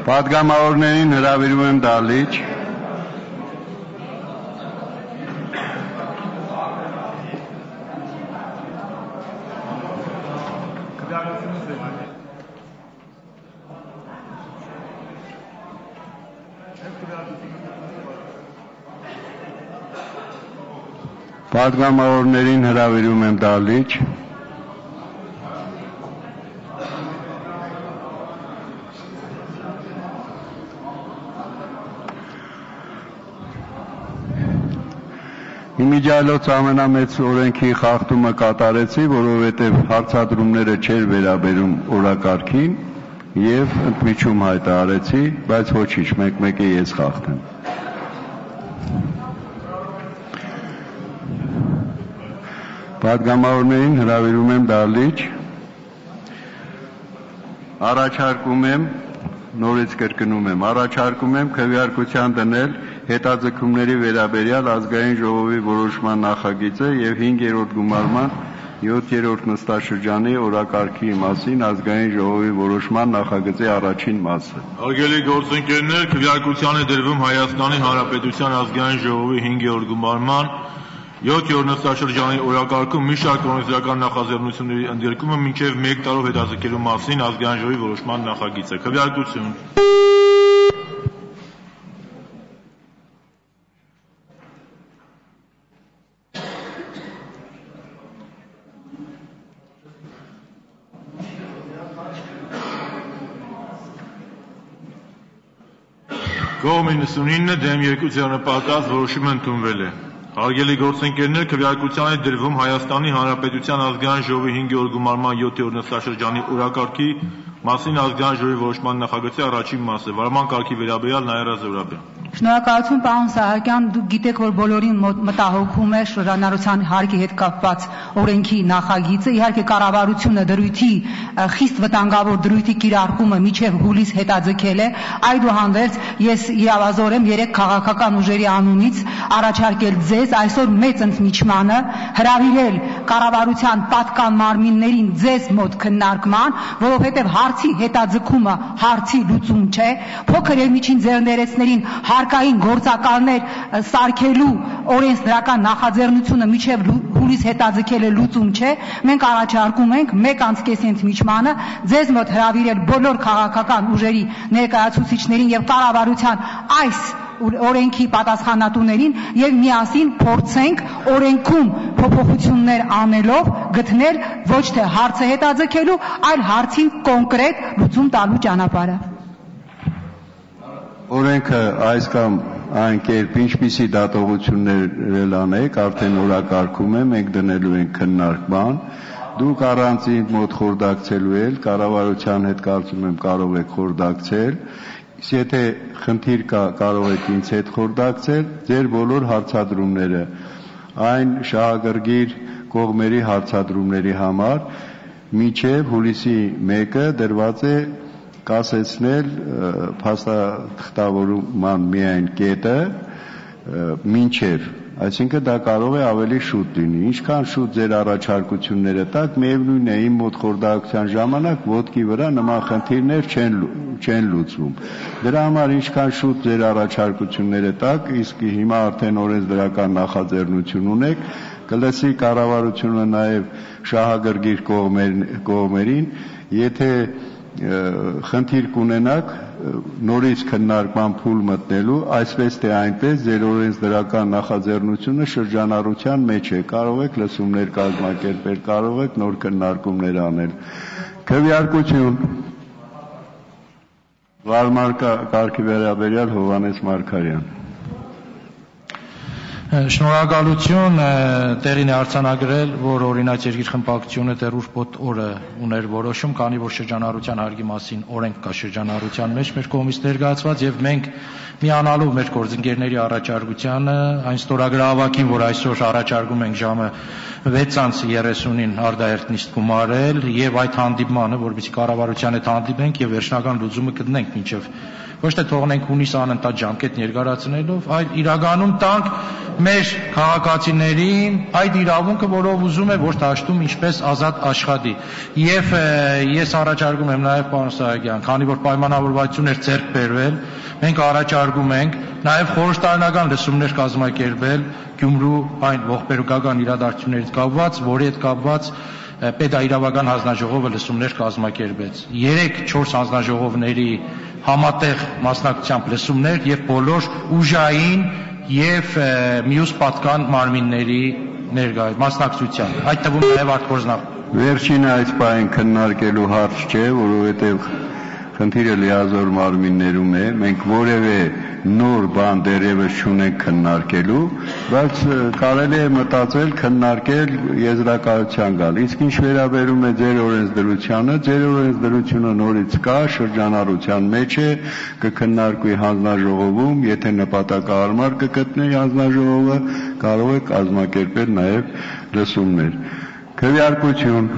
Պատգամավորներին հրավիրում եմ դահլիճ։ Պատգամավորներին հրավիրում եմ դահլիճ։ Իմիջիայլոց ամենամեծ օրենքի խախտումը կատարեցի, որովհետև հարցադրումները չէր վերաբերում օրակարգին եւ ընդմիջում հայտարարեցի, բայց ոչինչ, մեկ-մեկի ես խախտեմ։ Պատգամավորներին հրավիրում եմ դահլիճ, առաջարկում եմ, նորից կրկնում եմ, առաջարկում եմ քվեարկության դնել հետաձգումների վերաբերյալ ազգային ժողովի որոշման նախագիծը եւ 5-րդ գումարման 7-րդ նստաշրջանի օրակարգի մասին ազգային ժողովի որոշման նախագծի առաջին մասը։ Հարգելի գործընկերներ, քվեարկության է դրվում Հայաստանի Հանրապետության ազգային ժողովի 5-րդ գումարման 7-րդ նստաշրջանի օրակարգում մի շարք օրենսդրական նախաձեռնությունների ընդգրկումը մինչև 1 տարով հետաձգելու մասին ազգային ժողովի որոշման նախագիծը։ Քվեարկություն։ Կողմ 99 դեմ 2 ձեռնպատած որոշումը ընդունվել է։ Հարգելի գործընկերներ, քվեարկության է դրվում Հայաստանի Հանրապետության ազգային ժողովի 5-րդ գումարման 7-րդ նստաշրջանի օրակարգի մասին ազգային ժողովի որոշման նախագծի առաջին մասը։ Վարման կարգի վերաբերյալ Նաիրա Զոհրաբյան։ Շնորհակալություն պարոն Սահակյան, դուք գիտեք, որ բոլորին մտահոգում է շրջանառության հարկի հետ կապված օրենքի նախագիծը, իհարկե կառավարությունը դրույթի խիստ վտանգավոր դրույթի կիրառումը միջև հուլիս հետաձգել է, այդուհանդերձ ես իրավազոր եմ 3 քաղաքական ուժերի անունից առաջարկել ձեզ այսօր մեծ ընդմիջմանը հրավիրել կառավարության պատկան մարմիններին ձեզ մոտ քննարկման, որովհետև հարցի հետաձգումը հարցի լուծում չէ, փոքր եւ միջին ձեռներեցներին հարկային գործակալներ սարքելու օրենսդրական նախաձեռնությունը միջև հուլիս հետաձգելը լուծում չէ, մենք առաջարկում ենք 1 անցկեսի ընդմիջմանը ձեզ մոտ հրավիրել բոլոր քաղաքական ուժերի ներկայացուցիչներին եւ կառավարության այս օրենքի պատասխանատուներին եւ միասին փորձենք օրենքում փոփոխություններ անելով գտնել ոչ թե հարցը հետաձգելու, այլ հարցին կոնկրետ լուծում տալու ճանապարհը։ Օրենքը այս կամ այն կերպ ինչպիսի դատողություններ անեք, արդեն օրակարգում է, մենք դնելու ենք քննարկման, դուք առանձին մոտ խորհրդակցելու եք, կառավարության հետ կարծում եմ կարող եք խորհրդակցել, եթե խնդիր կա, կարող եք ինձ հետ խորհրդակցել, ձեր բոլոր հարցադրումները, այն շահագրգիռ կողմերի հարցադրումների համար, մինչև հուլիսի 1-ը դրված է կասեցնել փաստաթղթավորման միայն կետը մինչև, այսինքն դա կարող է ավելի շուտ լինի, ինչքան շուտ ձեր առաջարկությունները տաք, միևնույն է իմ մոտ խորհրդակցության ժամանակ ոտքի վրա նման խնդիրներ չեն լուծվում, դրա համար ինչքան շուտ ձեր առաջարկությունները տաք, իսկ հիմա արդեն օրենսդրական նախաձեռնություն ունեք, կլսի կառավարությունը նաև շահագրգիռ կողմերին, եթե խնդիր կունենաք նորից քննարկման փուլ մտնելու, այսպես թե այնպես ձեր օրենսդրական նախաձեռնությունը շրջանառության մեջ է, կարող եք լսումներ կազմակերպել, կարող եք նոր քննարկումներ անել։ Քվեարկություն Վարման կարգի վերաբերյալ Հովհաննես Մարգարյան։ Շնորհակալություն, տեղին է արձանագրել, որ օրինաց երկիր խմբակցությունը դեռ ուշ օրը ուներ որոշում, քանի որ շրջանառության հարգի մասին օրենք կա շրջանառության մեջ մեր կողմից ներկայացված եւ մենք միանալով մեր գործընկերների առաջարկությանը այն ստորագրահավաքին, որ այսօր առաջարկում ենք ժամը 6:30-ին արդահերթ նիստ գումարել եւ այդ հանդիպմանը, որովհետեւ կառավարության հետ հանդիպենք եւ վերջնական լուծումը գտնենք մինչեւ ոչ թե թողնենք հունիս անընդհատ ժամկետ ներկայացնելով, այլ իրականում տանք մեր քաղաքացիներին այդ իրավունքը, որով ուզում է ոչ դաշտում ինչպես ազատ աշխատի։ Եվ ես առաջարկում եմ նաև պարոն Սահակյան, քանի որ պայմանավորվածություն էր ձեռք բերվել, մենք առաջարկում ենք նաև խորհրդարանական լսումներ կազմակերպել Գյումրու այն ողբերգական իրադարձություններից կապված, որի հետ կապված Պետաիրավական հանձնաժողովը լսումներ կազմակերպեց։ 3-4 հանձնաժողովների համատեղ մասնակցությամբ լսումներ եւ բոլոր ուժային եւ մյուս պատկան մարմինների մասնակցությամբ, այդ թվում նաեւ արտգործնախ։ Վերջինը այս բանը քննարկելու հարց չէ, որովհետեւ խնդիրը լիազոր մարմիններում է, մենք որևէ նոր բան դեռևս չունենք քննարկելու, բայց կարելի է մտածել քննարկել եզրակացության գալ։ Իսկ ինչ վերաբերում է ձեր օրենսդրությանը, ձեր օրենսդրությունը նորից կա, շրջանառության մեջ է, կքննարկվի հանձնաժողովում, եթե նպատակահարմար կգտնի հանձնաժողովը, կարող է կազմակերպել նաև լսումներ։ Քվեարկություն։